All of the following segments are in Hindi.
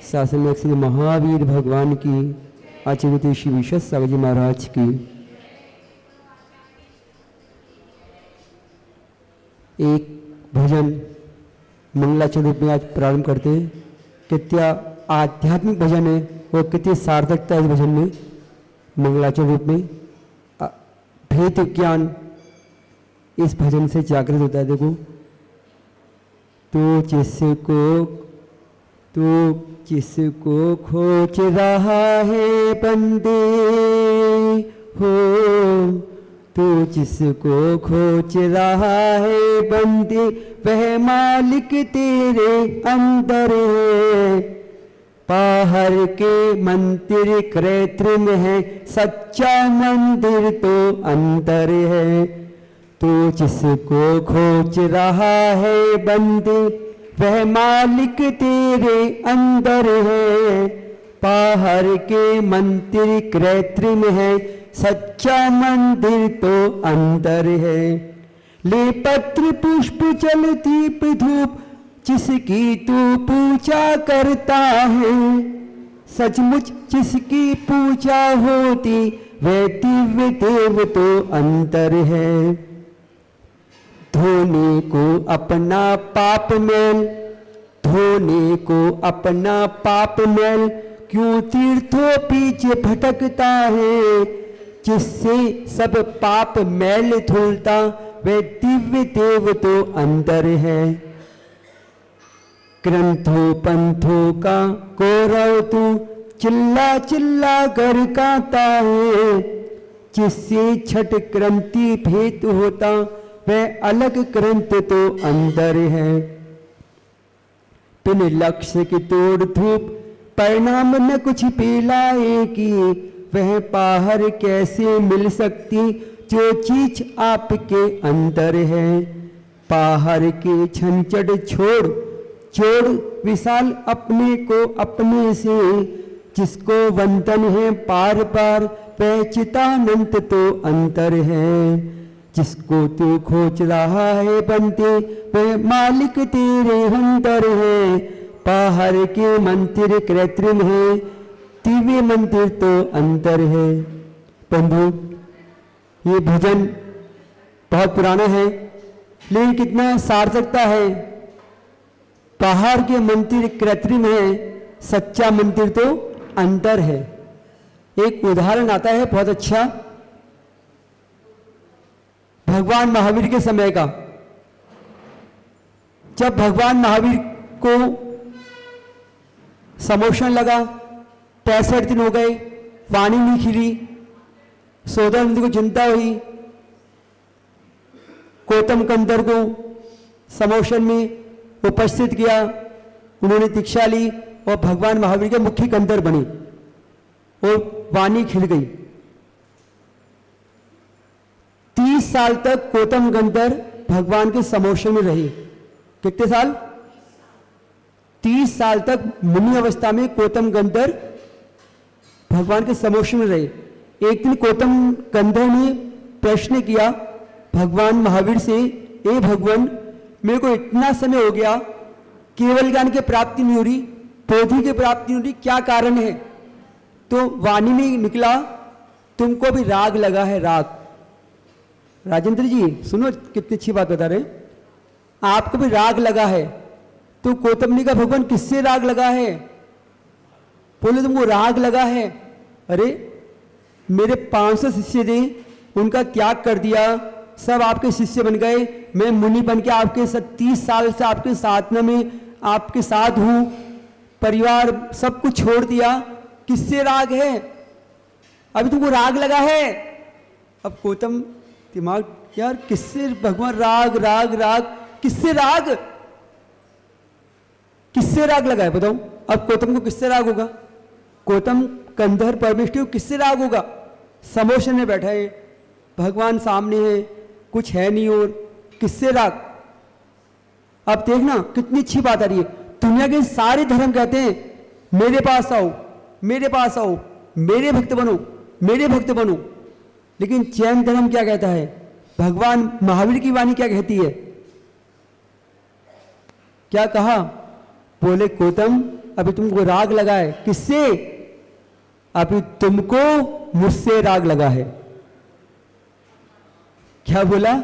शासन श्री महावीर भगवान की, आचार्य श्री विश्व सागर जी महाराज की। एक भजन मंगलाचरण रूप में आज प्रारंभ करते हैं। कितना आध्यात्मिक भजन है और कितनी सार्थकता है इस भजन में। मंगलाचरण रूप में भेद ज्ञान इस भजन से जागृत होता है। देखो, तो जिसको खोज रहा है बंदे हो, तो जिसको खोज रहा है बंदे, वह मालिक तेरे अंदर है। बाहर के मंदिर कृत्रिम है, सच्चा मंदिर तो अंदर है। तो जिसको खोज रहा है बंदे, वह मालिक तेरे अंदर है। बाहर के मंदिर कृत्रिम है, सच्चा मंदिर तो अंदर है। ले पत्र पुष्प जल दीप धूप, जिसकी तू पूजा करता है। सचमुच जिसकी पूजा होती, वह दिव्य देव तो अंदर है। धोने को अपना पाप मैल, धोने को अपना पाप मैल, क्यों तीर्थों पीछे भटकता है। जिससे सब पाप मैल धुलता, वह दिव्य देव तो अंदर है। ग्रंथों पंथों का गौरव तू, चिल्ला चिल्ला कर गाता है। जिससे छठ क्रांति भेद होता, वह अलग ग्रंथ तो अंदर है। बिन लक्ष्य की तोड़ धूप, परिणाम न कुछ पिलाएगी। वह बाहर कैसे मिल सकती, जो चीज आपके अंदर है। बाहर के झंझट छोड़, जोड़ विशाल अपने को अपने से। जिसको वंदन है बार बार, वह चितानंद तो अंतर है। जिसको तू खोज रहा है बंदे, वह मालिक तेरे अंदर है। बाहर के मंदिर कृत्रिम है, दिव्य मंदिर तो अंदर है। बंधु, ये भजन बहुत पुराना है, लेकिन कितना सार्थकता है। बाहर के मंदिर कृत्रिम है, सच्चा मंदिर तो अंदर है। एक उदाहरण आता है बहुत अच्छा, भगवान महावीर के समय का। जब भगवान महावीर को समोशन लगा, 65 दिन हो गए, वाणी नहीं खिली, 14 दिन को चिंता हुई। गौतम कंदर को समोशन में उपस्थित किया, उन्होंने दीक्षा ली और भगवान महावीर के मुख्य कंदर बने और वाणी खिल गई। 30 साल तक गौतम कंदर भगवान के समोशन में रहे। कितने साल? 30 साल तक मुनि अवस्था में गौतम कंदर भगवान के समोशन में रहे। एक दिन गौतम कंदर ने प्रश्न किया भगवान महावीर से, ए भगवान, मेरे को इतना समय हो गया, केवल ज्ञान की प्राप्ति नहीं हो रही, बोधि की प्राप्ति नहीं हो रही, क्या कारण है? तो वाणी में निकला, तुमको भी राग लगा है, राग। राजेंद्र जी सुनो, कितनी अच्छी बात बता रहे हैं, आपको भी राग लगा है। तो गौतम ने कहा, भगवान किससे राग लगा है? बोले, तुमको राग लगा है? अरे मेरे 500 शिष्य थे, उनका त्याग कर दिया, सब आपके शिष्य बन गए, मैं मुनि बन के आपके 30 साल से आपके साधना में आपके साथ हूं, परिवार सब कुछ छोड़ दिया, किससे राग है? अभी तुमको राग लगा है? अब गौतम दिमाग, यार किससे भगवान राग राग राग, किससे राग, किससे राग लगा है बताओ? अब गौतम को किससे राग होगा? गौतम कंधर परमेष्टि को किससे राग होगा? समोशन में बैठा है, भगवान सामने है, कुछ है नहीं, और किससे राग? अब देखना कितनी अच्छी बात आ रही है। दुनिया के सारे धर्म कहते हैं मेरे पास आओ, मेरे पास आओ, मेरे भक्त बनो, मेरे भक्त बनो। लेकिन जैन धर्म क्या कहता है? भगवान महावीर की वाणी क्या कहती है? क्या कहा? बोले, गौतम अभी तुमको राग लगा है, किससे? अभी तुमको मुझसे राग लगा है। क्या बोला?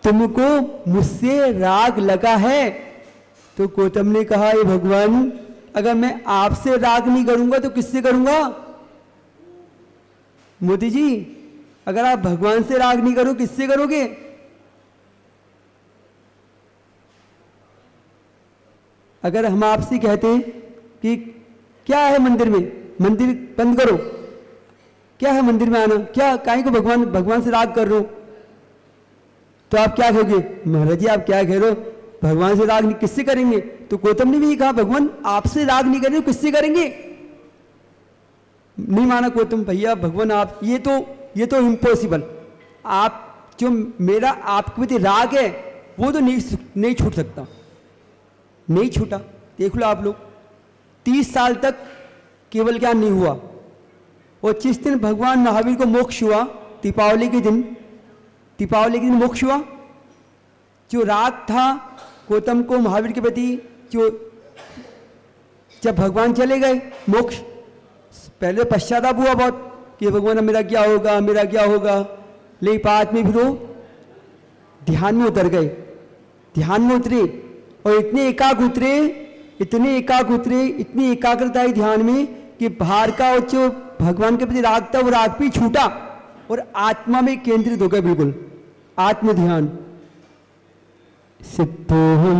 तुमको मुझसे राग लगा है। तो गौतम ने कहा, ये भगवान, अगर मैं आपसे राग नहीं करूंगा तो किससे करूंगा? मोदी जी, अगर आप भगवान से राग नहीं करो किससे करोगे? अगर हम आपसे कहते कि क्या है मंदिर में, मंदिर बंद करो, क्या है मंदिर में आना, क्या काहे को भगवान से राग कर रहे हो, तो आप क्या कहोगे? महाराज जी आप क्या कह रहे हो, भगवान से राग किससे करेंगे? तो गौतम ने भी कहा, भगवान आपसे राग नहीं करेंगे किससे करेंगे? नहीं माना गौतम, भैया भगवान आप, ये तो इम्पॉसिबल, आप जो मेरा आपके प्रति राग है वो तो नहीं छूट सकता, नहीं छूटा। देख लो आप लोग, 30 साल तक केवल ज्ञान नहीं हुआ, और जिस दिन भगवान महावीर को मोक्ष हुआ, दीपावली के दिन मोक्ष हुआ, जो राग था गौतम को महावीर के प्रति, जो जब भगवान चले गए मोक्ष, पहले पश्चाताप हुआ बहुत कि भगवान मेरा क्या होगा, मेरा क्या होगा, लेकिन बाद में फिर वो ध्यान में उतर गए, ध्यान में उतरे, और इतने एकाग्र उतरे, इतनी एकाग्रता है ध्यान में कि बाहर का और जो भगवान के प्रति राग था वो राग भी छूटा, और आत्मा में केंद्रित हो गए, बिल्कुल आत्म ध्यान। सिद्धोहम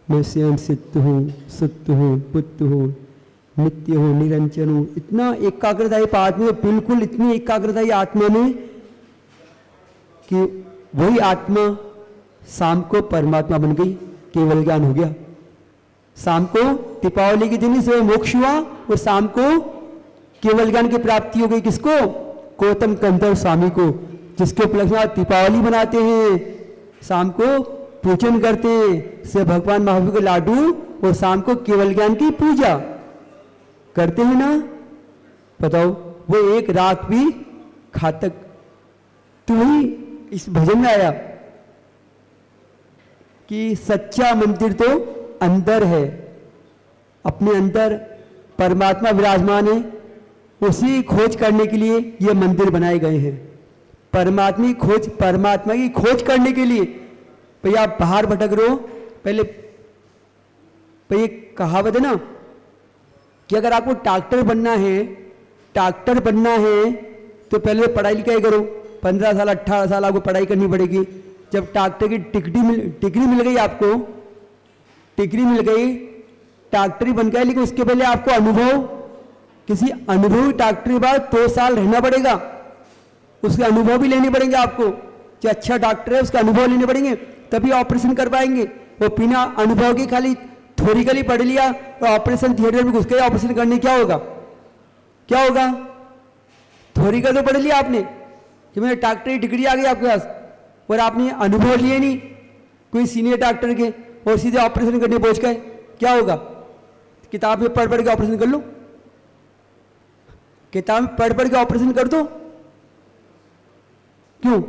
मैं स्वयं सिद्ध हूँ, सत्य हूँ, बुद्ध हूँ, नित्य हूँ, निरंजन हूँ। इतना एकाग्रता है आत्मा में, बिल्कुल इतनी एकाग्रता है आत्मा में कि वही आत्मा शाम को परमात्मा बन गई, केवल ज्ञान हो गया। शाम को दीपावली के दिन ही से मोक्ष हुआ, और शाम को केवल ज्ञान की प्राप्ति हो गई। किसको? गौतम गंधर्व स्वामी को, जिसके उपलक्ष्य में दीपावली मनाते हैं, शाम को पूजन करते हैं, से भगवान महावीर को लाडू, और शाम को केवल ज्ञान की पूजा करते हैं ना। बताओ, वो एक राग भी घातक। तो वही इस भजन में आया कि सच्चा मंदिर तो अंदर है, अपने अंदर परमात्मा विराजमान है, उसी खोज करने के लिए ये मंदिर बनाए गए हैं। परमात्मा की खोज करने के लिए। भैया आप बाहर भटक रहे हो, पहले भैया कहावत है ना कि अगर आपको डॉक्टर बनना है तो पहले पढ़ाई लिखाई करो, 15 साल 18 साल आपको पढ़ाई करनी पड़ेगी। जब डॉक्टर की डिग्री मिल गई, आपको डिग्री मिल गई, डॉक्टरी बन गया, लेकिन उसके पहले आपको किसी अनुभवी डॉक्टर के बाद 2 साल रहना पड़ेगा, उसके अनुभव भी लेने पड़ेंगे आपको। जो अच्छा डॉक्टर है उसके अनुभव लेने पड़ेंगे, तभी ऑपरेशन कर पाएंगे। वो बिना अनुभव के खाली थोरिकली पढ़ लिया और ऑपरेशन थिएटर में घुस गए ऑपरेशन करने, क्या होगा? थोरिकल तो पढ़ लिया आपने कि मेरे डॉक्टरी डिग्री आ गई आपके पास, और आपने अनुभव लिए नहीं कोई सीनियर डॉक्टर के, और सीधे ऑपरेशन करने पहुंच गए, क्या होगा? किताब में पढ़ के ऑपरेशन कर लो, किताब में पढ़ के ऑपरेशन कर दो। क्यों?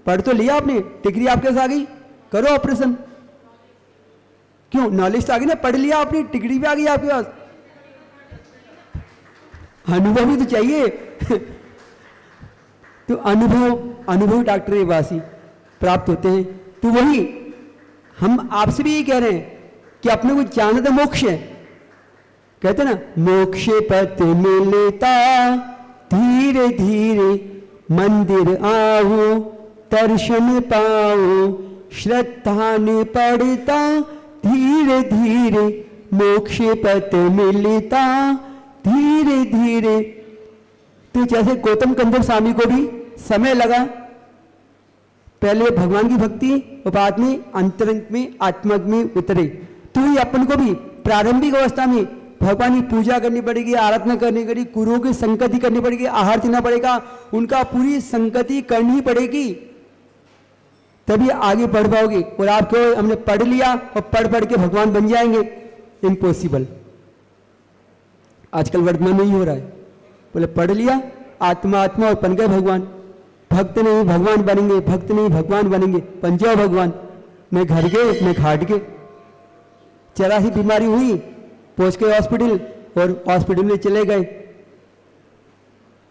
पढ़ तो लिया आपने, डिग्री आपके पास आ गई, करो ऑपरेशन। क्यों? नॉलेज तो आ गई ना, पढ़ लिया आपने, डिग्री भी आ गई आपके पास, अनुभव भी तो चाहिए। तो अनुभव डॉक्टर वासी प्राप्त होते हैं। तो वही हम आपसे भी यही कह रहे हैं कि अपने को जानना तो मोक्ष है। कहते ना, मोक्ष पथ मिलता धीरे धीरे मंदिर आओ, दर्शन पाओ, श्रद्धा ने पड़ता धीरे धीरे, मोक्ष पथ मिलता धीरे धीरे। तो जैसे गौतम गंधर्व स्वामी को भी समय लगा, पहले भगवान की भक्ति और बाद में अंतरंग में आत्मा में उतरे। तो ही अपन को भी प्रारंभिक अवस्था में भगवान की पूजा करनी पड़ेगी, आराधना करनी पड़ेगी, गुरुओं की संगति करनी पड़ेगी, आहार देना पड़ेगा, उनका पूरी संगति करनी पड़ेगी, तभी आगे बढ़ पाओगे। और आप क्यों हमने पढ़ लिया और पढ़ के भगवान बन जाएंगे, इम्पॉसिबल। आजकल वर्तमान में ही हो रहा है, बोले पढ़ लिया आत्मा और बन गए भगवान भक्त नहीं भगवान बनेंगे, भक्त नहीं भगवान बनेंगे, बन जाओ भगवान। मैं घर के मैं खाट के, जरा सी बीमारी हुई पहुंच गए हॉस्पिटल और हॉस्पिटल में चले गए।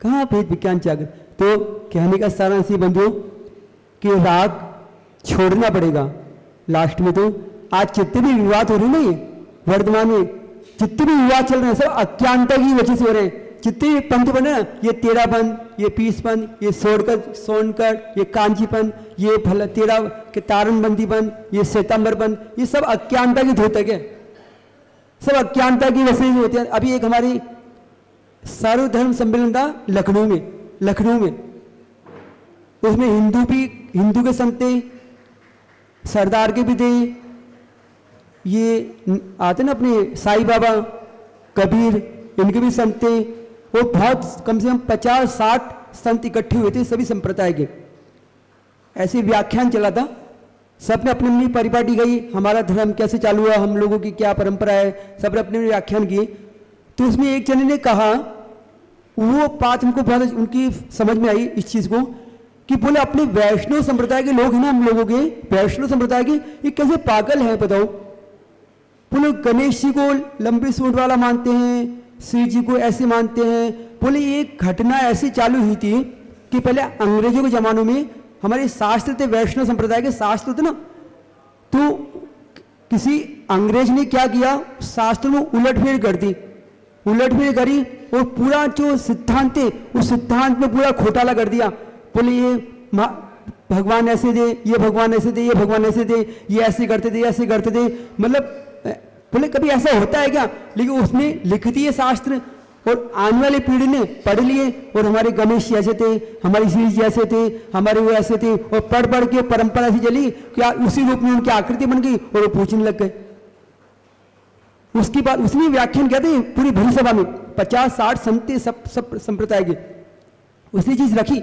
कहाँ भेद विज्ञान जागर। तो कहने का सारांश ये बंधुओं कि राग छोड़ना पड़ेगा लास्ट में। तो आज जितने भी विवाद हो रहे हैं ना, वर्तमान में जितने भी विवाद चल रहे हैं सब अज्ञानता की वजह से हो रहे हैं। जितने भी पंथ बने ना, ये तेरापंथ, ये पीसपंथ, ये सोनकर, ये कांचीपंथ, ये तेरा के तारणबंदीपंथ, ये श्वेतांबरपंथ, ये सब अज्ञानता के द्योतक है, सब अज्ञानता की वजह से होते हैं। अभी एक हमारी सर्वधर्म सम्मेलन था लखनऊ में, उसमें हिंदू के संत थे, सरदार के भी थे, ये आते ना अपने साईं बाबा, कबीर, इनके भी संत थे। वो बहुत कम से कम 50-60 संत इकट्ठे हुए थे, सभी संप्रदाय के। ऐसे व्याख्यान चला था, सब ने अपनी अपनी परिपाटी गई, हमारा धर्म कैसे चालू हुआ, हम लोगों की क्या परंपरा है, सब ने अपने अपने व्याख्यान किए। तो उसमें एक जने ने कहा, वो बात हमको बहुत उनकी समझ में आई इस चीज को, कि बोले अपने वैष्णव संप्रदाय के लोग हैं ना, हम लोगों के वैष्णव संप्रदाय के, ये कैसे पागल है बताओ। बोले गणेश जी को लंबी सूंड वाला मानते हैं, श्री जी को ऐसे मानते हैं। बोले एक घटना ऐसी चालू हुई थी कि पहले अंग्रेजों के जमानों में हमारे शास्त्र थे, वैष्णव संप्रदाय के शास्त्र थे ना, तो किसी अंग्रेज ने क्या किया, शास्त्र में उलटफेर कर दी, उलटफेर करी और पूरा जो सिद्धांत थे उस सिद्धांत में पूरा घोटाला कर दिया। बोले ये भगवान ऐसे थे, ये भगवान ऐसे थे, ये भगवान ऐसे थे, ये ऐसे करते थे, ऐसे करते थे। मतलब बोले कभी ऐसा होता है क्या। लेकिन उसने लिख दिए शास्त्र और आने वाली पीढ़ी ने पढ़ लिए, और हमारे गणेश जी ऐसे थे, हमारी श्री जी ऐसे थे, हमारे वो ऐसे थे, और पढ़ पढ़ के परंपरा से चली, क्या उसी रूप में उनकी आकृति बन गई और वो पूछने लग गए। उसकी बात उसने व्याख्यान किया था पूरी भरी सभा में, 50-60 संत सब संप्रदाय के। उसने चीज रखी,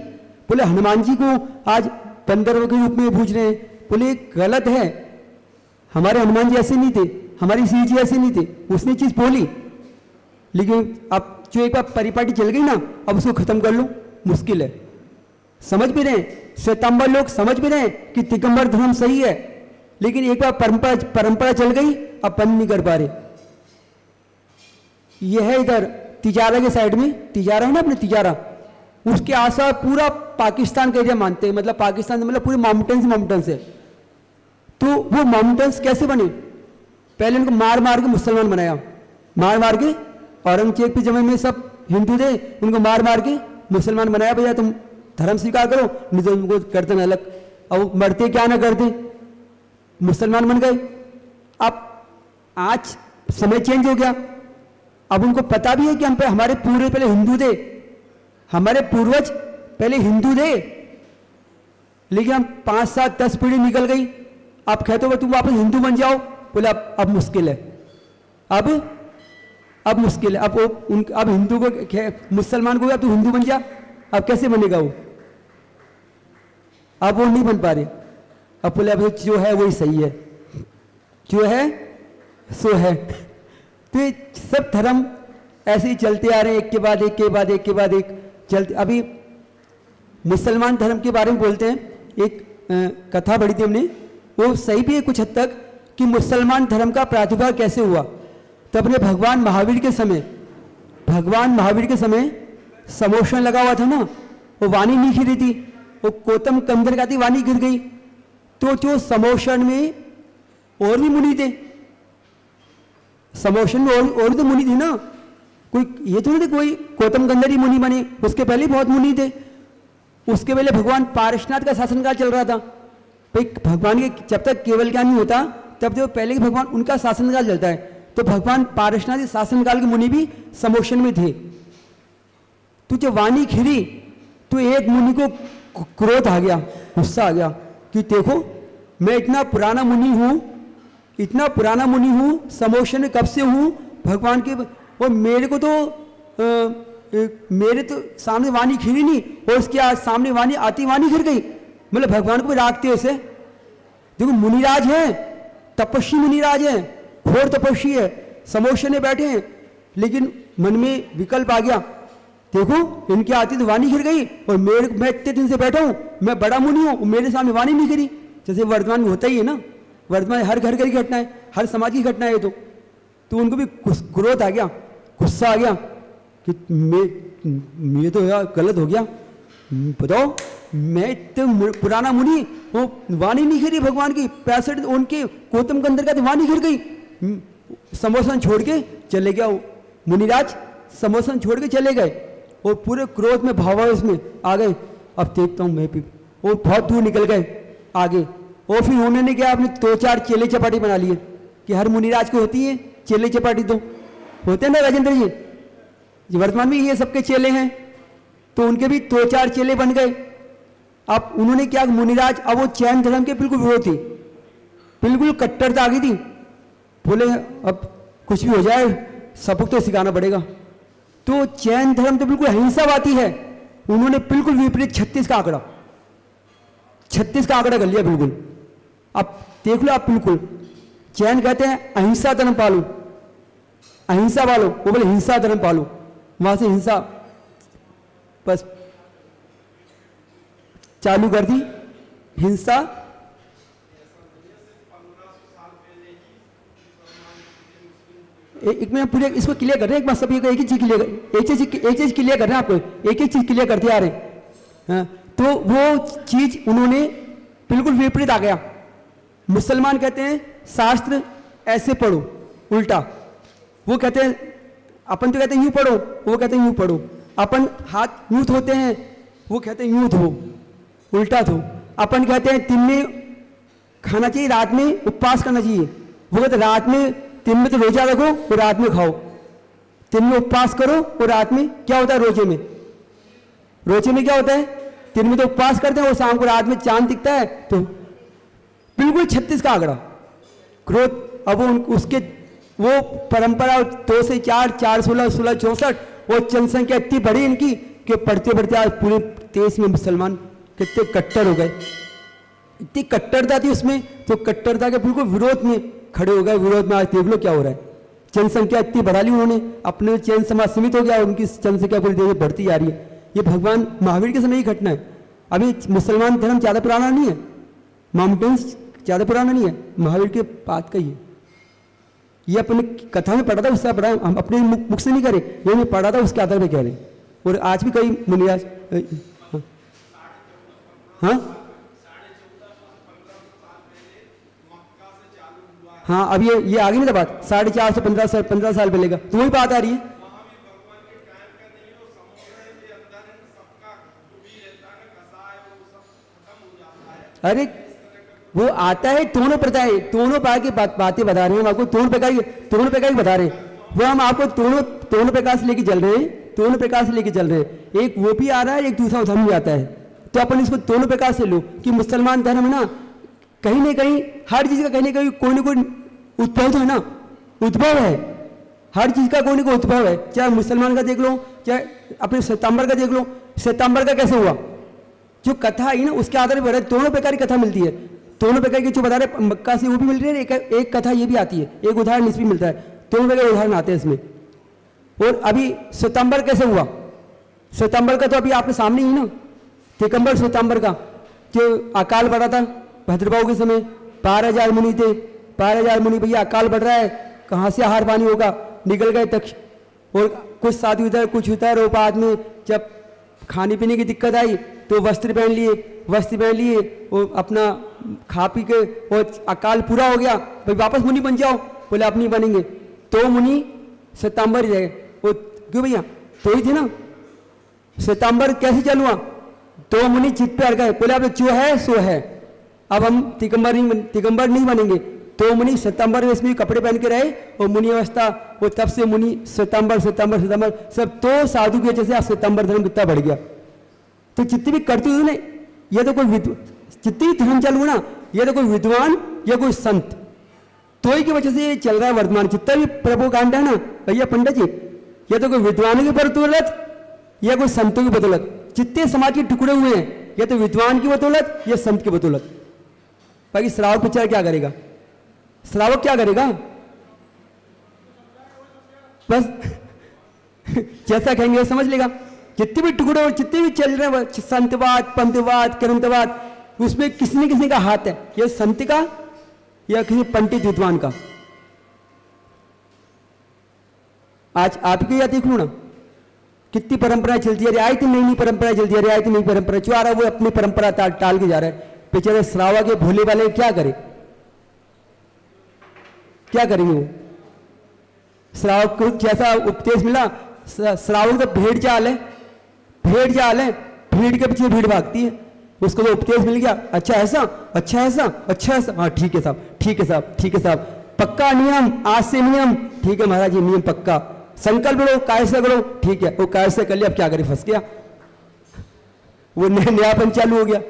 बोले हनुमान जी को आज बंदरों के रूप में पूछ रहे हैं। बोले गलत है, हमारे हनुमान जी ऐसे नहीं थे, हमारी श्री जी ऐसे नहीं थे। उसने चीज बोली, लेकिन अब जो एक बार परिपाटी चल गई ना, अब उसको खत्म कर लो मुश्किल है। समझ भी रहे श्वेतांबर लोग, समझ भी रहे कि दिगंबर धर्म सही है, लेकिन एक बार परंपरा चल गई, अब बंद नहीं कर पा रहे। यह है इधर तिजारा के साइड में, तिजारा है ना अपने तिजारा, उसके आसपास पूरा पाकिस्तान का एरिया मानते हैं। मतलब पाकिस्तान मतलब पूरे माउंटेन्स है। तो वो माउंटेन्स कैसे बने, पहले उनको मार मार के मुसलमान बनाया, मार मार के। औरंगजेब के जमाने में सब हिंदू थे, उनको मार मार के मुसलमान बनाया, भैया तुम धर्म स्वीकार करो, नहीं तो उनको करते ना अलग। अब मरते क्या ना करते, मुसलमान बन गए। अब आज समय चेंज हो गया, अब उनको पता भी है कि हम पे हमारे पूरे पहले हिंदू थे, हमारे पूर्वज पहले हिंदू थे, लेकिन हम 5-7-10 पीढ़ी निकल गई। अब कहते हो तुम वापस हिंदू बन जाओ, बोले अब मुश्किल है, अब मुश्किल है। अब हिंदू को मुसलमान को अब तू हिंदू बन जा, अब कैसे बनेगा वो, अब वो नहीं बन पा रहे। अब बोले अब जो है वही सही है, जो है सो है। तो ये सब धर्म ऐसे ही चलते आ रहे हैं, एक के बाद एक के बाद एक के बाद एक चलते। अभी मुसलमान धर्म के बारे में बोलते हैं, एक कथा पढ़ी थी हमने, वो सही भी है कुछ हद तक, कि मुसलमान धर्म का प्रादुर्भाव कैसे हुआ। तो अपने भगवान महावीर के समय समोषण लगा हुआ था ना, वो वाणी नहीं खिरी थी, वो कोतम कंदर का थी, वाणी गिर गई। तो जो समोषण में और भी मुनि थे, समोषण में और तो मुनि थे ना, कोई ये तो नहीं थे कोई गौतम गंधर ही मुनि बने, उसके पहले बहुत मुनि थे। उसके पहले भगवान पारशनाथ का शासनकाल चल रहा था। भाई भगवान के जब तक केवल ज्ञान नहीं होता तब तो पहले के भगवान उनका शासनकाल चलता है। तो भगवान पारशनाथ के शासनकाल के मुनि भी समोषण में थे। तो जब वाणी खिरी तो एक मुनि को क्रोध आ गया, गुस्सा आ गया कि देखो मैं इतना पुराना मुनि हूं, समोषण में कब से हूं भगवान के, और मेरे को तो मेरे तो सामने वाणी खिरी नहीं, और उसके सामने वाणी आती वाणी गिर गई। मतलब भगवान को भी रागते ऐसे। देखो मुनिराज है, तपस्वी मुनिराज है, घोर तपस्वी है, समोषण में बैठे हैं, लेकिन मन में विकल्प आ गया देखो इनकी आती तो वाणी गिर गई, और मैं इतने दिन से बैठा हूँ, मैं बड़ा मुनि हूँ, मेरे सामने वाणी नहीं गिरी। जैसे वर्तमान में होता ही है ना, वर्तमान हर घर घर की घटना है, हर समाज की घटना है। तो उनको भी क्रोध आ गया, गुस्सा आ गया कि मैं तो यार गलत हो गया, बताओ मैं इतने पुराना मुनि, वो वाणी नहीं गिरी भगवान की, 65 उनके गौतम गंधर्व का तो वाणी गिर गई। समोसन छोड़ के चले गया मुनिराज, समोसन छोड़ के चले गए और पूरे क्रोध में भावावेश में आ गए। अब देखता हूँ मैं भी, वो बहुत दूर निकल गए आगे, और फिर उन्होंने क्या अपने 2-4 चेले चपाटी बना लिए कि हर मुनिराज को होती है चेले चपाटी, तो होते हैं ना राजेंद्र जी, वर्तमान में ये सबके चेले हैं, तो उनके भी 2-4 चेले बन गए। अब उन्होंने क्या, मुनिराज अब वो जैन धर्म के बिल्कुल विरोध थी, बिल्कुल कट्टरता आ गई थी। बोले अब कुछ भी हो जाए सबको तो सिखाना पड़ेगा। तो जैन धर्म तो बिल्कुल अहिंसावादी है, उन्होंने बिल्कुल विपरीत 36 का आंकड़ा, 36 का आंकड़ा कर लिया बिल्कुल। अब देख लो आप, बिल्कुल जैन कहते हैं अहिंसा धर्म पालो, अहिंसा पालो, वो बोले हिंसा धर्म पालो, वहां से हिंसा बस चालू कर दी, हिंसा। एक मिनट पूरे इसको क्लियर कर रहे हैं, एक बार सभी को एक ही चीज क्लियर, एक चीज क्लियर कर रहे हैं, आपको एक ही चीज क्लियर करते आ रहे हैं। तो वो चीज उन्होंने बिल्कुल विपरीत आ गया। मुसलमान कहते हैं शास्त्र ऐसे पढ़ो उल्टा, वो कहते हैं, अपन तो कहते हैं यूं पढ़ो, वो कहते हैं यूं पढ़ो। अपन हाथ यूं धोते हैं, वो कहते हैं यूं धो, उल्टा धो। अपन कहते हैं दिन में खाना चाहिए, रात में उपवास करना चाहिए, वो कहते हैं रात में, दिन में तो रोजा रखो और रात में खाओ, दिन में उपवास करो और रात में क्या होता है रोजे में, रोजे में क्या होता है, दिन में तो उपवास करते हैं और शाम को रात में चांद दिखता है। तो बिल्कुल 36 का आंकड़ा क्रोध। अब वो उसके वो परंपरा 2 से 4, 4 16, 16 64, और जनसंख्या इतनी बड़ी इनकी कि पढ़ते पढ़ते आज पूरे देश में मुसलमान कितने कट्टर हो गए, इतनी कट्टरता थी उसमें, तो कट्टरता के बिल्कुल विरोध में खड़े हो गए। विरोध में आज देख लो क्या हो रहा है, जनसंख्या इतनी बढ़ा ली उन्होंने, अपने जैन समाज सीमित हो गया, उनकी जनसंख्या पूरी देश में बढ़ती जा रही है। ये भगवान महावीर के समय की घटना है। अभी मुसलमान धर्म ज़्यादा पुराना नहीं है, माउंटेन्स ज़्यादा पुराना नहीं है, महावीर के बात का ही है। ये अपने कथा में पढ़ा था, उससे पढ़ा, हम अपने मुख से नहीं करे, ये मैं पढ़ा था उसके आधार पर कह रहे हैं। और आज भी कई मुनिराज, हाँ अब ये आ गई ना बात, 450 से 15 साल पहले का, तो वही बात आ रही है। अरे वो आता है, दोनों प्रकार की बातें बता रहे हैं हम आपको, दोनों प्रकार की बता रहे हैं। वो हम आपको दोनों प्रकार से लेके चल रहे हैं, दोनों प्रकार से लेके चल रहे हैं। एक वो भी आ रहा है, एक दूसरा धर्म भी आता है, तो अपन इसको दोनों प्रकार से लो कि मुसलमान धर्म ना कहीं ना कहीं, हर चीज का कहीं ना कहीं कोई ना कोई उद्भव तो है ना, उद्भव है, हर चीज का कोई ना कोई उद्भव है। चाहे मुसलमान का देख लो, चाहे अपने श्वेतांबर का देख लो, श्वेतांबर का कैसे हुआ, जो कथा है ना उसके आधार पर दोनों प्रकार की कथा मिलती है, दोनों प्रकार की जो बता रहे मक्का से वो भी मिल रही है, एक कथा ये भी आती है, एक उदाहरण इसमें मिलता है, दोनों प्रकार के उदाहरण आते हैं इसमें। और अभी श्वेतांबर कैसे हुआ, श्वेतांबर का तो अभी आपके सामने ही ना, दिगंबर श्वेतांबर का जो अकाल बढ़ा था भद्रबाहु के समय, 12,000 मुनि थे, 12,000 मुनि, भैया अकाल बढ़ रहा है, कहाँ से आहार पानी होगा, निकल गए तक। और कुछ साधु इधर कुछ उधर, और बाद में जब खाने पीने की दिक्कत आई तो वस्त्र पहन लिए और अपना खा पी के, और अकाल पूरा हो गया, भाई वापस मुनि बन जाओ, बोले आप नहीं बनेंगे, तो मुनि श्वेतांबर रहे। वो क्यों भैया, तो ही थे ना, श्वेतांबर कैसे चालू हुआ, 2 मुनि चित पे अड़ गए, बोले अब जो है सो है, अब हम दिगंबर नहीं बनेंगे। 2 मुनि श्वेतांबर में इसमें कपड़े पहन के रहे, और मुनि अवस्था, वो तब से मुनि श्वेतांबर सब, तो साधु की वजह से श्वेतांबर धर्म कितना बढ़ गया। तो जितने भी करते हुए ना, ये तो कोई जितनी भी धर्म चालू ना, ये तो कोई विद्वान या कोई संत, तो ही की वजह से ये चल रहा है वर्तमान। जितना भी प्रोपेगेंडा है ना भैया पंडित जी, ये तो कोई विद्वानों की बदौलत या कोई संतों की बदौलत, जितने समाज के टुकड़े हुए हैं, या तो विद्वान की बदौलत या संत की बदौलत। बाकी श्रावक बेचारा क्या करेगा, श्रावक क्या करेगा, बस जैसा कहेंगे समझ लेगा। जितने भी टुकड़े और जितने भी चल रहे हैं संतवाद, पंथवाद, क्रंथवाद, उसमें किसी न किसी का हाथ है, या संत का या किसी पंडित विद्वान का। आज आपकी या देख लो ना, कितनी परंपराएं चलती है, आई थी नई नई परंपराएं चलती है, आई थी नई परंपरा, जो आ रहा है वो अपनी परंपरा टाल के जा रहा है। बेचारे श्रावक के भोले वाले क्या करे, क्या करेंगे वो? श्रावक को जैसा उपदेश मिला, श्रावक तो भेड़ चाल है, भेड़ चाल है, भीड़ के पीछे भीड़ भागती है। उसको तो उपदेश मिल गया, अच्छा ऐसा, अच्छा ऐसा, अच्छा ऐसा, हाँ ठीक है साहब, ठीक है साहब, ठीक है साहब, पक्का नियम, आज से नियम, ठीक है महाराज जी नियम पक्का, संकल्प लो, काय से करो, ठीक है, वो काय से कर लिया, अब क्या करे, फंस गया, वो नयापन चालू हो गया,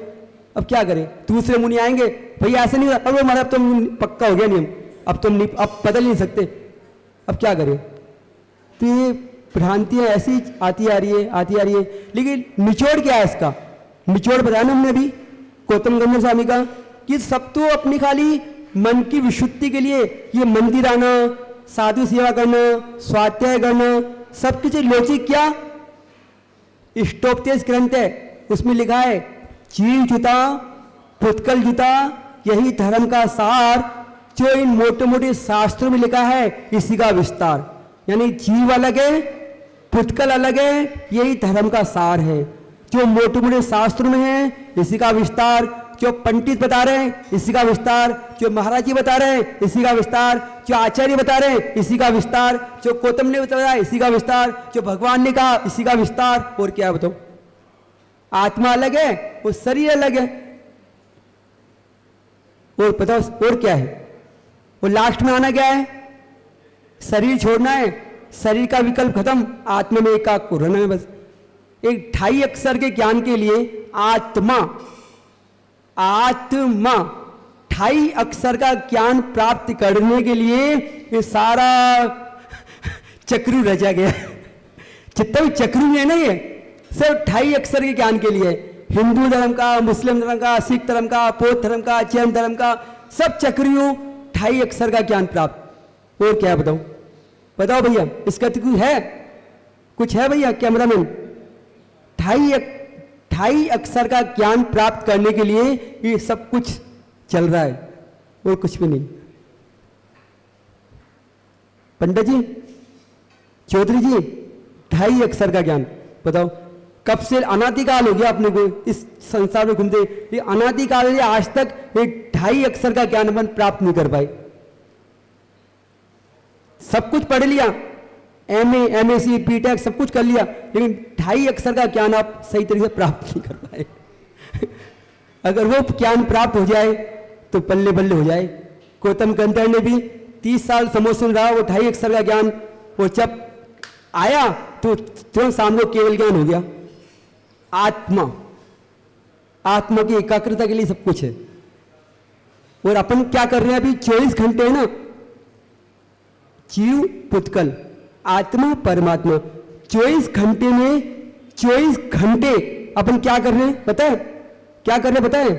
अब क्या करें? दूसरे मुनि आएंगे, भैया ऐसे नहीं, अब हमारा अब तो पक्का हो गया नियम, अब तुम अब बदल नहीं सकते, अब क्या करें? तो ये भ्रांतियां ऐसी आती आ रही है, आती आ रही है। लेकिन निचोड़ क्या है इसका? निचोड़ बताया ना हमने अभी गौतम गंभीर स्वामी का, कि सब तो अपनी खाली मन की विशुद्धि के लिए ये मंदिर आना, साधु सेवा करना, स्वाध्याय करना, सब कुछ लौकिक क्या इष्टोपदेश ग्रंथ है, उसमें लिखा है जीव जुता पुत्कल जुता, यही धर्म का सार, जो इन मोटे मोटे शास्त्रों में लिखा है इसी का विस्तार। यानी जीव अलग है, पुत्कल अलग है, यही धर्म का सार है। जो मोटे मोटे शास्त्रों में है इसी का विस्तार, जो पंडित बता रहे हैं इसी का विस्तार, जो महाराज जी बता रहे हैं इसी का विस्तार, जो आचार्य बता रहे हैं इसी का विस्तार, जो गौतम ने बताया इसी का विस्तार, जो भगवान ने कहा इसी का विस्तार। और क्या बताओ? आत्मा अलग है और शरीर अलग है, और बताओ और क्या है? और लास्ट में आना क्या है? शरीर छोड़ना है, शरीर का विकल्प खत्म, आत्मा में एकाग्र रहना है बस। एक 2.5 अक्षर के ज्ञान के लिए आत्मा, आत्मा 2.5 अक्षर का ज्ञान प्राप्त करने के लिए ये सारा चक्रू रचा गया। जितना भी चक्रू है ना, ये सिर्फ 2.5 अक्षर के ज्ञान के लिए, हिंदू धर्म का, मुस्लिम धर्म का, सिख धर्म का, बौद्ध धर्म का, जैन धर्म का, सब चक्रियों 2.5 अक्षर का ज्ञान प्राप्त। और क्या बताओ? बताओ भैया, इसका तो कुछ है? कुछ है भैया कैमरामैन? 2.5 अक्षर का ज्ञान प्राप्त करने के लिए ये सब कुछ चल रहा है, और कुछ भी नहीं। पंडित जी, चौधरी जी, 2.5 अक्षर का ज्ञान बताओ, कब से अनादिकाल हो गया अपने को इस संसार में घूमते, ये अनादिकाल आज तक एक 2.5 अक्षर का ज्ञान अपन प्राप्त नहीं कर पाए। सब कुछ पढ़ लिया, MA, MSc, BTech सब कुछ कर लिया, लेकिन 2.5 अक्षर का ज्ञान आप सही तरीके से प्राप्त नहीं कर पाए। अगर वो ज्ञान प्राप्त हो जाए तो बल्ले बल्ले हो जाए। गौतम गंधर्व ने भी 30 साल समोसन रहा, वो 2.5 अक्षर का ज्ञान, वो जब आया तो तुरंत सामने केवल ज्ञान हो गया। आत्मा, आत्मा की एकाग्रता के लिए सब कुछ है। और अपन क्या कर रहे हैं अभी? 24 घंटे है ना, जीव पुत्कल, आत्मा परमात्मा, 24 घंटे में 24 घंटे अपन क्या कर रहे हैं? पता है क्या कर रहे हैं? बताएं,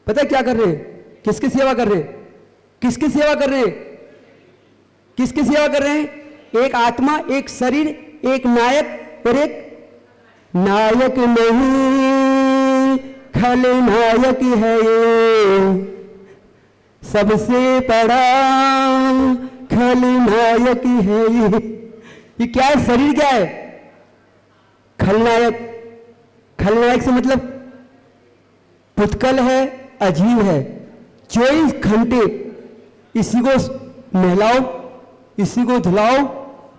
पता है क्या कर रहे हैं? किसकी सेवा कर रहे हैं? किसकी सेवा कर रहे हैं? किसकी सेवा कर रहे हैं? एक आत्मा, एक शरीर, एक नायक और एक नायक नहीं, खलनायक है ये, सबसे बड़ा खलनायक है ये क्या है? शरीर क्या है? खलनायक। खलनायक से मतलब पुत्कल है, अजीब है। 24 घंटे इसी को नहलाओ, इसी को धुलाओ,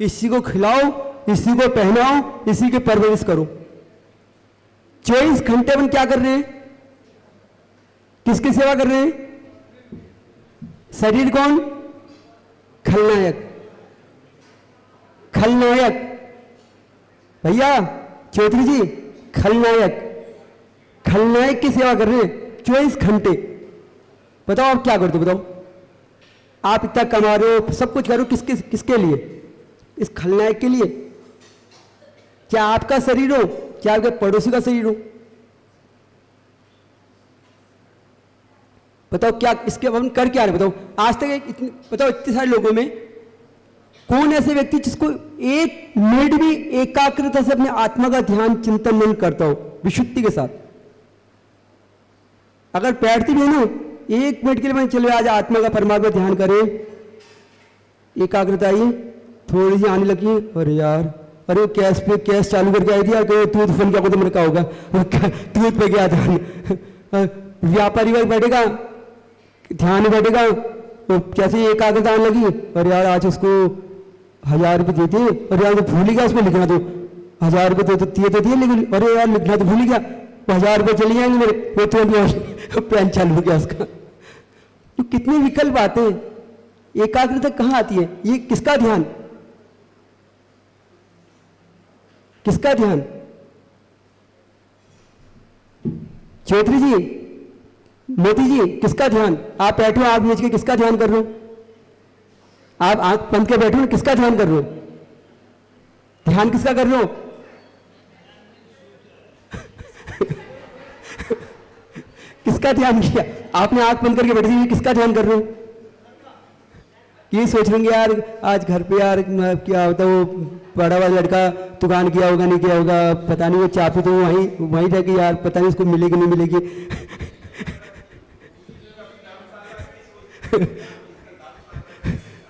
इसी को खिलाओ, इसी को पहनाओ, इसी की परवरिश करो। 24 घंटे अपन क्या कर रहे हैं? किसकी सेवा कर रहे हैं? शरीर कौन? खलनायक। खलनायक भैया, चौधरी जी, खलनायक, खलनायक की सेवा कर रहे हैं 24 घंटे। बताओ आप क्या करते हो? बताओ, आप इतना कमा रहे हो, सब कुछ करो, किसके लिए? इस खलनायक के लिए। क्या आपका शरीर हो, क्या आपके पड़ोसी का शरीर हो? बताओ क्या इसके अपन कर क्या रहे? बताओ आज तक बताओ इतने सारे लोगों में कौन ऐसे व्यक्ति जिसको एक मिनट भी एकाग्रता से अपने आत्मा का ध्यान चिंतन नहीं करता हो विशुद्धि के साथ? अगर बैठती भी है ना, 1 मिनट के लिए मैं चले आज आत्मा का परमात्मा ध्यान करें, एकाग्रता आई थोड़ी सी आने लगी, अरे यार, अरे वो कैश पे कैश चालू करके आई थी यार, दूध फोन क्या तो मेरे का होगा, दूध पे गया ध्यान। व्यापारी वर्ग बैठेगा, ध्यान बैठेगा, तो कैसे एकाग्रता आने लगी, अरे यार आज उसको 1000 रुपये देते, अरे यार तो भूल ही गया उसमें लिखना, तो 1000 रुपये तो दिए लेकिन अरे यार लिखना तो भूल ही गया, 1000 रुपये चले जाएंगे मेरे, वो तो पेन चालू हो गया उसका। तो कितनी विकल्प आते हैं, एकाग्रता कहाँ आती है? ये किसका ध्यान, किसका ध्यान? चौधरी जी, मोदी जी, किसका ध्यान? आप बैठो, आंख मीच के किसका ध्यान कर रहे हो? आप आंख बंद के बैठो, किसका ध्यान कर रहे हो? ध्यान किसका कर रहे हो? किसका ध्यान किया आपने? आंख बंद करके बैठी, किसका ध्यान कर रहे हो? ये सोच लेंगे यार आज घर पे यार क्या होता, वो बड़ा वाला लड़का दुकान किया होगा नहीं किया होगा, पता नहीं, वो चाबी तो वहीं रह गई यार, पता नहीं उसको मिलेगी नहीं मिलेगी।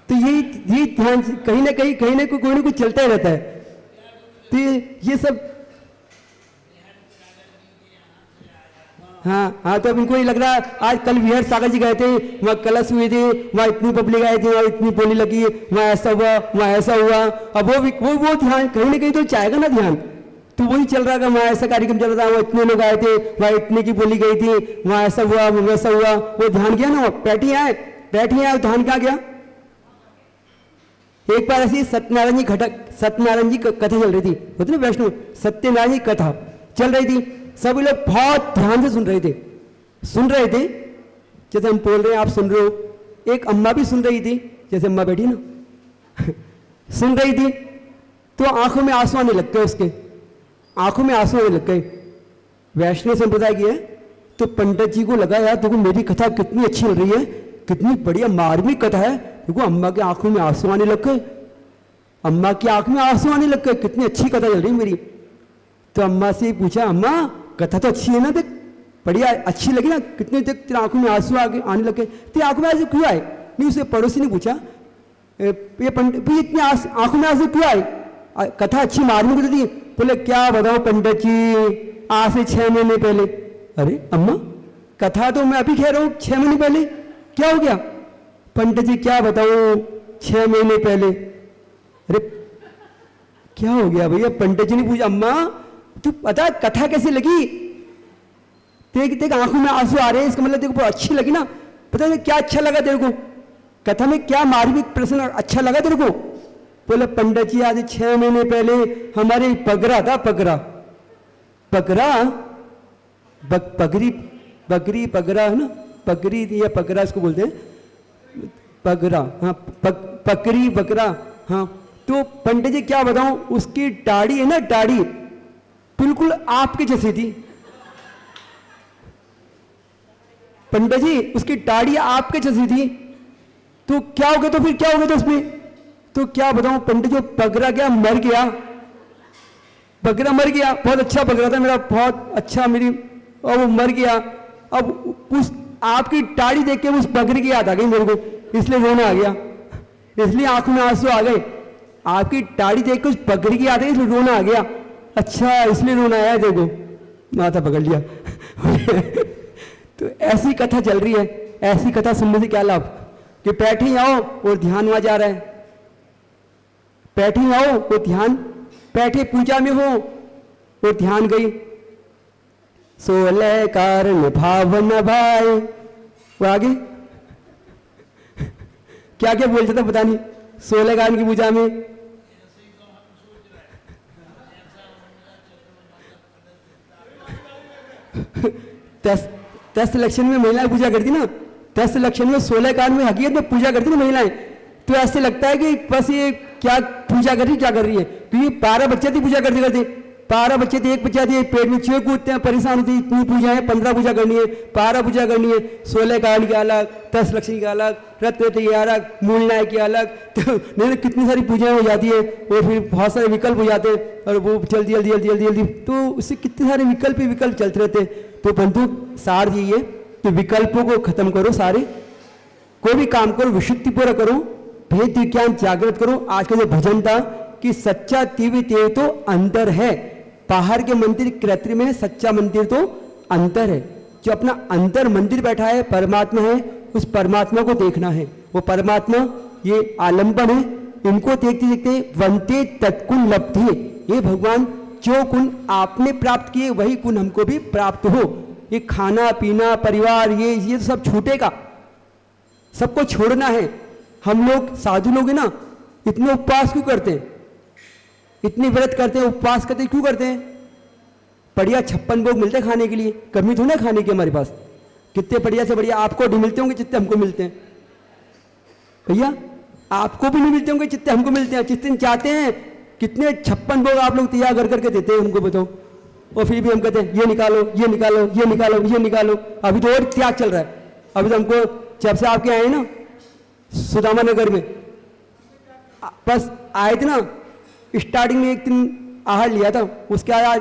तो ये ध्यान कहीं ना कोई ना कोई चलता ही रहता है। तो ये सब हाँ, तो अब इनको ये लग रहा है, आज कल विहर सागर जी गए थे, वहाँ कलश हुए थे, वहाँ इतनी पब्लिक आई थी, वहाँ इतनी बोली लगी, वहाँ ऐसा हुआ, वहाँ ऐसा हुआ। अब वो ध्यान कहीं ना कहीं तो चाहेगा ना ध्यान, तो वही चल रहा है, वहाँ ऐसा कार्यक्रम चल रहा था, वहाँ इतने लोग आए थे, वहाँ इतने की बोली गई थी, वहाँ ऐसा हुआ, वैसा हुआ, वो ध्यान गया ना, बैठी आए, ध्यान क्या गया? एक बार ऐसी सत्यनारायण जी कथा चल रही थी, होती ना वैष्णव, सत्यनारायण जी कथा चल रही थी, सभी लोग बहुत ध्यान से सुन रहे थे, जैसे हम बोल रहे हैं आप सुन रहे हो। एक अम्मा भी सुन रही थी, जैसे अम्मा बैठी ना सुन रही थी, तो आंखों में आंसू आने लग गए, उसके आंखों में आंसू आने लग गए। वैष्णव संप्रदाय की है, तो पंडित जी को लगा यार देखो मेरी कथा कितनी अच्छी चल रही है, कितनी बढ़िया मार्मिक कथा है, देखो अम्मा की आंखों में आंसू आने लग गए, अम्मा की आंख में आंसू आने लग गए, कितनी अच्छी कथा चल रही मेरी। तो अम्मा से पूछा, अम्मा कथा तो अच्छी है ना, देख बढ़िया अच्छी लगी ना, कितने देख तेरे आंखों में आंसू आने लगे, तेरी आंखों में आंसू क्यों आए? नहीं, उसे पड़ोसी ने पूछा, ये पंडित इतनी आंखों में आंसू क्यों आए? कथा अच्छी मार्मिक थी। बोले क्या बताओ पंडित जी, आज से 6 महीने पहले। अरे अम्मा कथा तो मैं अभी कह रहा हूँ 6 महीने पहले, क्या हो गया? पंडित जी क्या बताऊं 6 महीने पहले। अरे क्या हो गया भैया? पंडित जी ने पूछा, अम्मा तू पता कथा कैसे लगी? देख आंखों में आंसू आ रहे हैं, इसका मतलब तेरे को अच्छी लगी ना? पता है क्या अच्छा लगा तेरे को? कथा में क्या मार्मिक प्रश्न अच्छा लगा तेरे को? बोले पंडित जी आज 6 महीने पहले हमारे पगरा था, पगरा पगरा है ना, पगरी या पगरा इसको बोलते हैं, पगरा, हाँ पकरी बकरा, हाँ। तो पंडित जी क्या बताऊं, उसकी दाढ़ी है ना, दाढ़ी बिल्कुल आपके जैसी थी। पंडित जी उसकी दाढ़ी आपके जैसी थी, तो क्या हो गया? तो फिर क्या हो गया था उसमें? तो क्या बताऊं पंडित जी, पगरा क्या मर गया, पगरा मर गया, बहुत अच्छा पगरा था मेरा, बहुत अच्छा मेरी, और वो मर गया। अब उस आपकी दाढ़ी देख के उस पगरी की याद आ गई मेरे को, इसलिए रोना आ गया, इसलिए आंखों में आंसू आ गए। आपकी दाढ़ी देख के उस पगड़ी की याद आई, इसलिए रोना आ गया। अच्छा इसलिए रोना आया, देखो माथा पकड़ लिया। तो ऐसी कथा चल रही है, ऐसी कथा सुनने से क्या लाभ? कि बैठे ही आओ और ध्यान वहां जा रहा है, बैठे ही आओ और ध्यान, बैठे पूजा में हो और ध्यान गई। 16 कारण भावन भाई, वो आगे क्या क्या बोलता था पता नहीं, 16 कारण की पूजा में। दस लक्षण में महिलाएं पूजा करती ना, 10 लक्षण में 16 कारण में हकीकत में पूजा करती ना महिलाएं। तो ऐसे लगता है कि बस ये क्या पूजा कर रही, क्या कर रही है, क्योंकि 12 बच्चे थी पूजा करते करते, 12 बच्चे थे, एक बच्चा थे, पेट में चूहे कूदते हैं, परेशान होते हैं, इतनी पूजा है, 15 पूजा करनी है, 12 पूजा करनी है, 16 कांड के अलग, 10 लक्ष्मी के अलग, रत्न के अलग, मूल नायक के अलग, तो नहीं कितनी सारी पूजाएं हो जाती है और फिर बहुत सारे विकल्प हो जाते हैं और वो जल्दी जल्दी जल्दी जल्दी जल्दी, तो उससे कितने सारे विकल्प चलते रहते हैं। तो बंधु सार यही है कि विकल्पों को खत्म करो, सारे कोई भी काम करो विशुद्धि पूरा करो, भेद विज्ञान जागृत करो। आज का जो भजन था कि सच्चा दिव्य तेज तो अंदर है, बाहर के मंदिर कृत्रिम है, सच्चा मंदिर तो अंतर है। जो अपना अंतर मंदिर बैठा है परमात्मा है, उस परमात्मा को देखना है। वो परमात्मा ये आलंबन है, इनको देखते देखते वंते तत्कुण लब्धे, ये भगवान जो गुण आपने प्राप्त किए वही गुण हमको भी प्राप्त हो। ये खाना पीना परिवार ये तो सब छूटेगा, सबको छोड़ना है। हम लोग साधु लोग हैं ना, इतने उपवास क्यों करते हैं, इतने व्रत करते हैं, उपवास करते हैं, क्यों करते हैं? बढ़िया 56 भोग मिलते हैं खाने के लिए, कमी थोड़ा खाने की हमारे पास। कितने बढ़िया से बढ़िया आपको नहीं मिलते होंगे जितने हमको मिलते हैं भैया, आपको भी नहीं मिलते होंगे जितने हमको मिलते हैं। जितने चाहते हैं कितने 56 भोग आप लोग तैयार कर करके देते हैं हमको, बताओ। और फिर भी हम कहते हैं ये निकालो ये निकालो ये निकालो ये निकालो। अभी तो और त्याग चल रहा है। अभी तो हमको जब से आपके आए ना सुदामा नगर में, बस आए थे ना, स्टार्टिंग में एक दिन आहार लिया था, उसके आज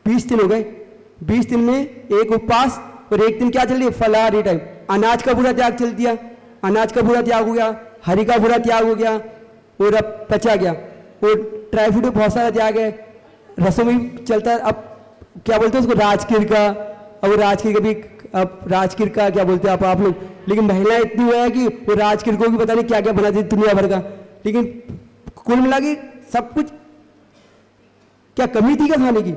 20 दिन हो गए। 20 दिन में एक उपवास और एक दिन क्या चल रही है, फलाहार। ये टाइम अनाज का पूरा त्याग चल दिया, अनाज का पूरा त्याग हो गया, हरी का पूरा त्याग हो गया और अब पचा गया। और ड्राई फ्रूट बहुत सारा त्याग है, रसों में चलता है। अब क्या बोलते हैं उसको, राजकीर का। अब राजकीर का भी, अब राजकीर का क्या बोलते हैं आप लोग, लेकिन महिलाएं इतनी हुआ है कि वो राजकीर को भी पता नहीं क्या क्या बना देती दुनिया भर का। लेकिन कुल मिला के सब कुछ क्या कमी थी क्या खाने की?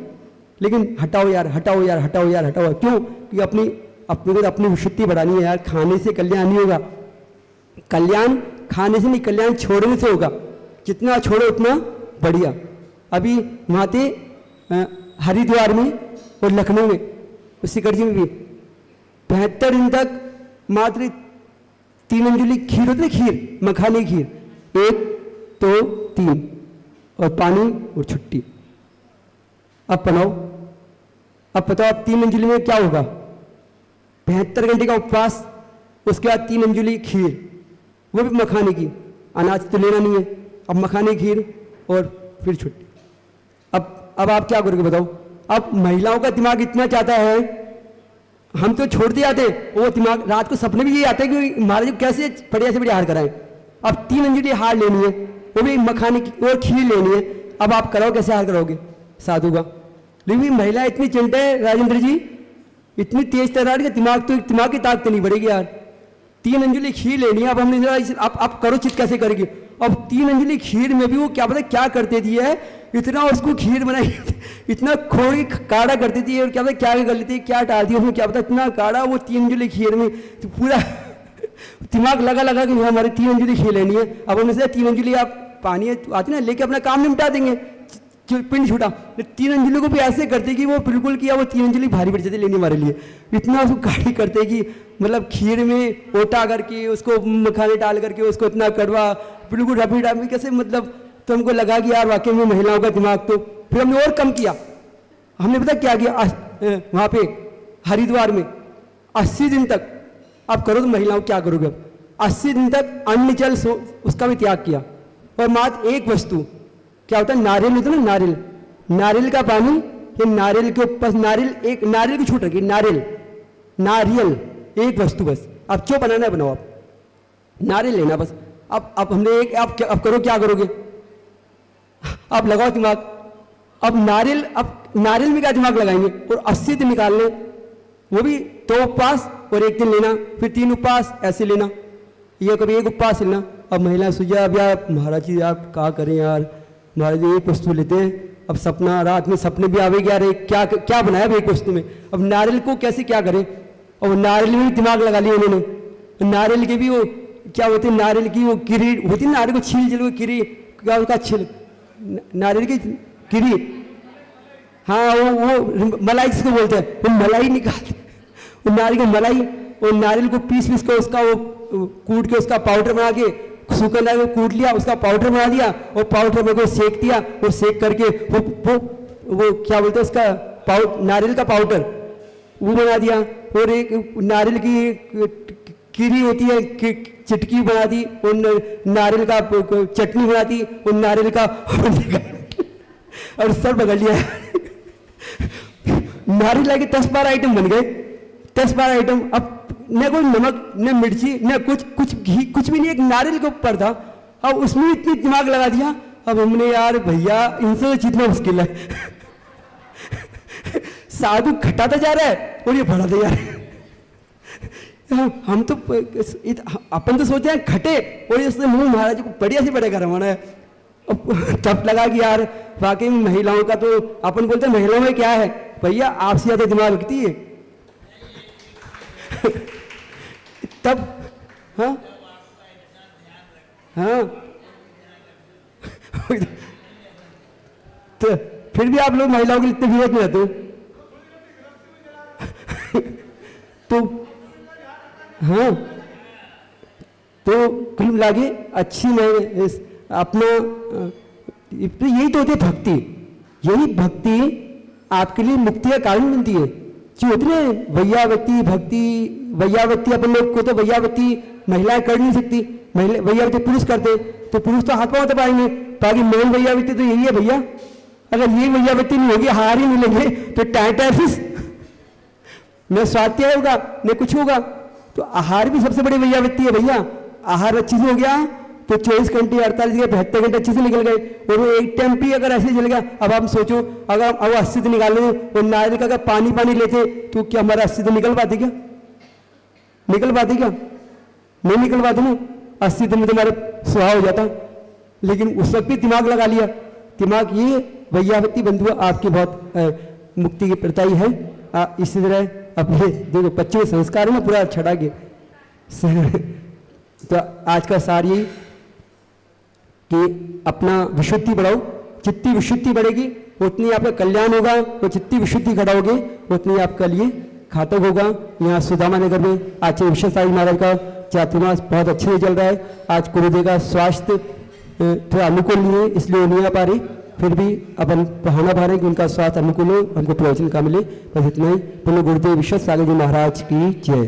लेकिन हटाओ यार हटाओ यार हटाओ यार हटाओ। क्यों? कि अपनी को अपनी विशुद्धि बढ़ानी है यार। खाने से कल्याण नहीं होगा, कल्याण खाने से नहीं, कल्याण छोड़ने से होगा। जितना छोड़ो उतना बढ़िया। अभी वहाँ थे हरिद्वार में और लखनऊ में, शिखर जी में भी 72 दिन तक मात्र 3 अंजुली खीर होती है, खीर मखानी खीर, 1 2 3 और पानी और छुट्टी। अब बनाओ, अब बताओ अब 3 अंजुली में क्या होगा? 72 घंटे का उपवास, उसके बाद 3 अंजुली खीर, वो भी मखाने की। अनाज तो लेना नहीं है, अब मखाने की खीर और फिर छुट्टी। अब आप क्या करोगे बताओ? अब महिलाओं का दिमाग इतना चाहता है, हम तो छोड़ते आते, वो दिमाग रात को सपने भी ये आते हैं कि महाराज को कैसे बढ़िया से बढ़िया हार कराएं। अब 3 अंजुली हार लेनी है, वो भी मखाने की और खीर लेनी है। अब आप कराओ, कैसे हार करोगे साधु का? लेकिन महिला इतनी चिंता है राजेंद्र जी, इतनी तेज तरार के दिमाग की ताकत नहीं बढ़ेगी यार। 3 अंजुली खीर लेनी है। अब हमने आप करो चित कैसे करेगी? अब 3 अंजुली खीर में भी वो क्या पता क्या करते थी है, इतना उसको खीर बनाई इतना खोड़ी काढ़ा करती थी और क्या पता क्या कर लेती, क्या डालती उसमें क्या पता, इतना काढ़ा वो 3 अंजुली खीर में, तो पूरा दिमाग लगा कि हमारे 3 अंजुली खीर लेनी है। अब हमने सोचा 3 अंजुली आप पानी आती ना लेके अपना काम निपटा देंगे, पिंड छूटा। 3 अंजुली को भी ऐसे करते कि वो बिल्कुल किया, वो 3 अंजुली भारी पड़ जाती लेने हमारे लिए। इतना उसको गाढ़ी करते कि मतलब खीर में ओटा करके उसको मखाने डाल करके उसको इतना कड़वा बिल्कुल रबी डाबी कैसे, मतलब तो हमको लगा कि यार वाकई में महिलाओं का दिमाग। तो फिर हमने और कम किया। हमने पता क्या किया, वहाँ पे हरिद्वार में 80 दिन तक आप करो तो महिलाओं क्या करोगे? अब 80 दिन तक अन्न जल उसका भी त्याग किया और मात्र एक वस्तु क्या होता है, नारियल होता है ना, नारियल, नारियल का पानी, ये नारियल के ऊपर नारियल की छूट रखी, नारियल एक वस्तु बस। अब जो बनाना है बनाओ, आप नारियल लेना बस। अब हमने एक अब करो क्या करोगे? अब लगाओ दिमाग। अब नारियल में क्या दिमाग लगाएंगे? और 80 दिन निकालने, वो भी 2 उपवास और 1 दिन लेना, फिर 3 उपवास ऐसे लेना, ये कभी 1 उपवास लेना। अब महिला सुझा, अब यार महाराज जी आप क्या करें यार, महाराज जी एक वस्तु लेते हैं। अब सपना, रात में सपने भी आवे यार क्या क्या बनाया अब एक वस्तु में। अब नारियल को कैसे क्या करें? और नारियल में भी दिमाग लगा लिया उन्होंने। नारियल के भी वो क्या होते हैं, नारियल की वो गिरी होती है, नारियल को छील जल गिरी क्या उसका छिल, नारियल की गिरी, हाँ वो मलाई जिसको बोलते हैं, वो मलाई निकालते, वो नारियल की मलाई, और नारियल को पीस को उसका वो कूट के उसका पाउडर बना के, सूखा नारियल को कूट लिया, उसका पाउडर बना दिया और पाउडर में को सेक दिया और सेक करके वो वो क्या बोलते हैं उसका नारियल का पाउडर वो बना दिया, और एक नारियल की कीरी होती है चिटकी बना दी, और नारियल का चटनी बना दी, और नारियल का और सब बगल लिया। नारियल लाके 10-12 आइटम बन गए, 10-12 आइटम। अब न कोई नमक न मिर्ची न कुछ घी कुछ भी नहीं, एक नारियल के ऊपर था। अब उसमें इतनी दिमाग लगा दिया। अब हमने यार भैया इनसे जितना मुश्किल है। साधु घटाता जा रहा है और ये बढ़ाता जा रहा है। हम तो अपन तो सोचे हैं घटे, और इसने मुंह महाराज को बढ़िया से बढ़ेगा रवाना है। तब लगा कि यार वाकई में महिलाओं का तो अपन बोलते हैं महिलाओं में क्या है भैया, आपसे ज्यादा दिमाग रखती है। तब हाँ हाँ तो फिर भी आप लोग महिलाओं के लिए इतने विरोध में रहते हो। तो हाँ, तो कुल लागे अच्छी मैं अपना यही तो होती है भक्ति। यही भक्ति आपके लिए मुक्ति का कारण बनती है। जो होती है वैयावती भक्ति, वैयावती अपन लोग को तो वैयावती महिलाएं कर नहीं सकती, वैयावती पुरुष करते, तो पुरुष तो हाथ पाँव दबाएंगे। बाकी मेल वैयावती तो यही है भैया। अगर ये वैयावती नहीं होगी, हार ही मिलेंगे तो टाइफिस न स्वास्थ्य होगा न कुछ होगा। तो आहार भी सबसे बड़ी वैयावृत्ति है भैया। आहार अच्छे से हो गया तो 24 घंटे 48 घंटे 72 घंटे अच्छे से निकल गए। और वो एक टाइम भी अगर ऐसे चल गया, अब आप सोचो अगर अब 80 निकाले और नारियल का अगर पानी लेते तो क्या हमारा 80 निकल पाते क्या? निकल पाते क्या? नहीं निकल पाते ना। 80 में तुम्हारा सुहा हो जाता। लेकिन उस वक्त भी दिमाग लगा लिया। दिमाग ये वैयावृत्ति बंधु आपकी बहुत मुक्ति की प्रताई है। इसी तरह अपने देखो पश्चिमी संस्कार में पूरा छड़ा के। तो आज का सार यही कि अपना विशुद्धि बढ़ाओ। जितनी विशुद्धि बढ़ेगी उतनी आपका कल्याण होगा, और जितनी विशुद्धि घटाओगे उतनी आपका लिए घातक होगा। यहाँ सुदामा नगर में आचार्य विश्वेश्वर महाराज का चातुर्मास बहुत अच्छे से चल रहा है। आज गुरुदेव का स्वास्थ्य थोड़ा अनुकूल नहीं है, इसलिए नहीं आ पा रही। फिर भी अपन बहाना भा रहे कि उनका स्वास्थ्य अनुकूल हो, हमको प्रवचन का मिले। बस इतना ही। बोलो गुरुदेव विश्वेश्वर जी महाराज की जय।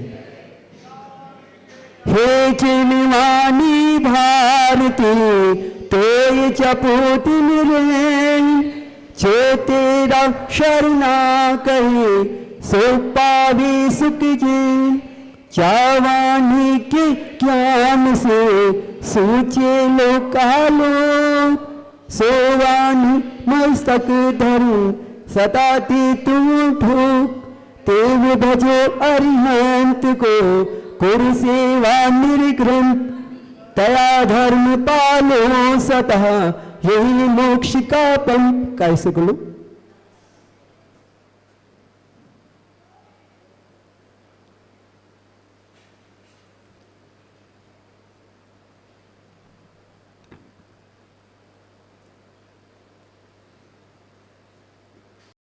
हे चिन्वानी भारती तोय चपोत निरे, जो तेरा शरणा कहे सो पावे सुख जी। चावानी के ज्ञान से सूचे लोकालो, सोवानी मस्तक धरू सताती तुम ठोक। तेव भजो अरिहंत को कुर सेवा निर्ग्रंथ। तया धर्म पालो सतः यही मोक्ष का पंथ। कैसे बोलो?